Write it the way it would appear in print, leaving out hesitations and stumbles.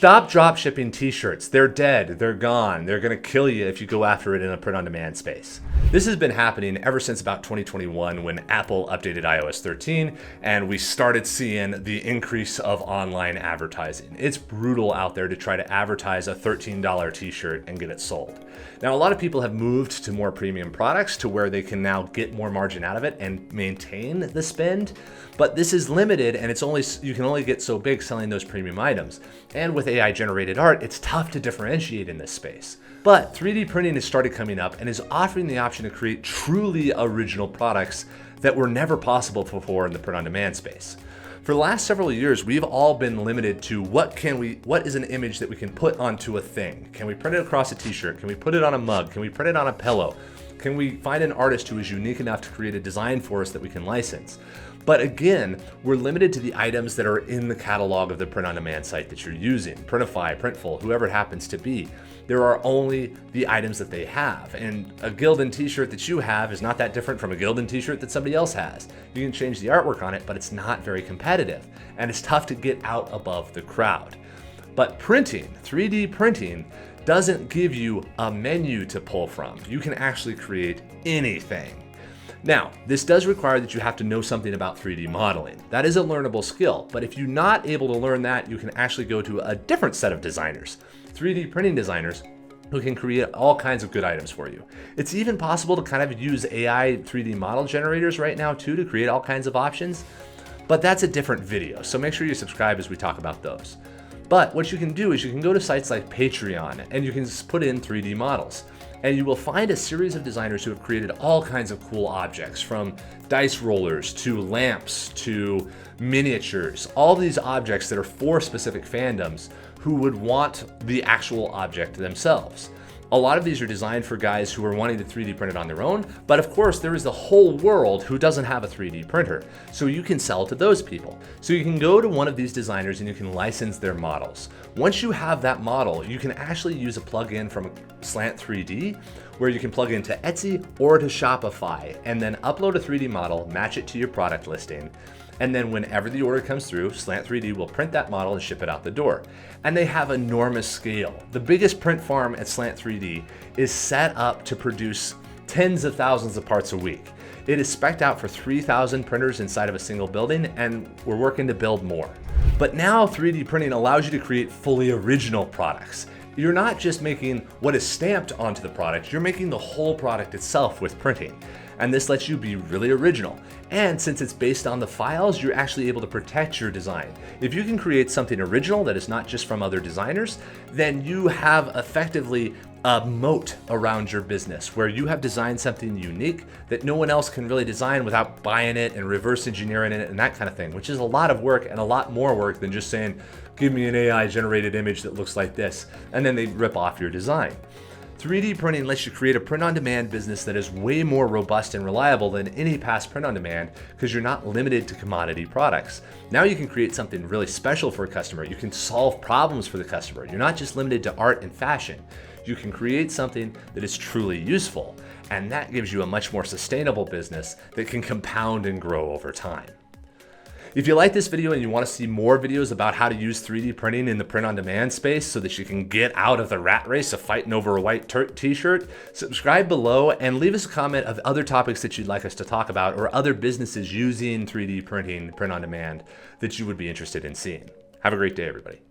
Stop drop shipping t-shirts. They're dead. They're gone. They're going to kill you if you go after it in a print-on-demand space. This has been happening ever since about 2021 when Apple updated iOS 13 and we started seeing the increase of online advertising. It's brutal out there to try to advertise a $13 t-shirt and get it sold. Now, a lot of people have moved to more premium products to where they can now get more margin out of it and maintain the spend, but this is limited and you can only get so big selling those premium items. And with AI generated art, it's tough to differentiate in this space. But 3D printing has started coming up and is offering the option to create truly original products that were never possible before in the print-on-demand space. For the last several years, we've all been limited to what is an image that we can put onto a thing? Can we print it across a t-shirt? Can we put it on a mug? Can we print it on a pillow? Can we find an artist who is unique enough to create a design for us that we can license? But again, we're limited to the items that are in the catalog of the print-on-demand site that you're using, Printify, Printful, whoever it happens to be. There are only the items that they have. And a Gildan t-shirt that you have is not that different from a Gildan t-shirt that somebody else has. You can change the artwork on it, but it's not very competitive. And it's tough to get out above the crowd. But printing, 3D printing, doesn't give you a menu to pull from. You can actually create anything. Now, this does require that you have to know something about 3D modeling. That is a learnable skill, but if you're not able to learn that, you can actually go to a different set of designers, 3D printing designers, who can create all kinds of good items for you. It's even possible to kind of use AI 3D model generators right now too to create all kinds of options, but that's a different video, so make sure you subscribe as we talk about those. But what you can do is you can go to sites like Patreon and you can just put in 3D models. And you will find a series of designers who have created all kinds of cool objects, from dice rollers to lamps to miniatures, all these objects that are for specific fandoms who would want the actual object themselves. A lot of these are designed for guys who are wanting to 3D print it on their own, but of course there is the whole world who doesn't have a 3D printer, so you can sell to those people. So you can go to one of these designers and you can license their models. Once you have that model, you can actually use a plugin from Slant 3D, where you can plug into Etsy or to Shopify, and then upload a 3D model, match it to your product listing, and then whenever the order comes through, Slant 3D will print that model and ship it out the door. And they have enormous scale. The biggest print farm at Slant 3D is set up to produce tens of thousands of parts a week. It is spec'd out for 3,000 printers inside of a single building, and we're working to build more. But now 3D printing allows you to create fully original products. You're not just making what is stamped onto the product, you're making the whole product itself with printing. And this lets you be really original. And since it's based on the files, you're actually able to protect your design. If you can create something original that is not just from other designers, then you have effectively a moat around your business where you have designed something unique that no one else can really design without buying it and reverse engineering it and that kind of thing, which is a lot of work and a lot more work than just saying, give me an AI generated image that looks like this, and then they rip off your design. 3D printing lets you create a print-on-demand business that is way more robust and reliable than any past print-on-demand because you're not limited to commodity products. Now you can create something really special for a customer. You can solve problems for the customer. You're not just limited to art and fashion. You can create something that is truly useful, and that gives you a much more sustainable business that can compound and grow over time. If you like this video and you want to see more videos about how to use 3D printing in the print-on-demand space so that you can get out of the rat race of fighting over a white t-shirt, subscribe below and leave us a comment of other topics that you'd like us to talk about or other businesses using 3D printing, print-on-demand, that you would be interested in seeing. Have a great day, everybody.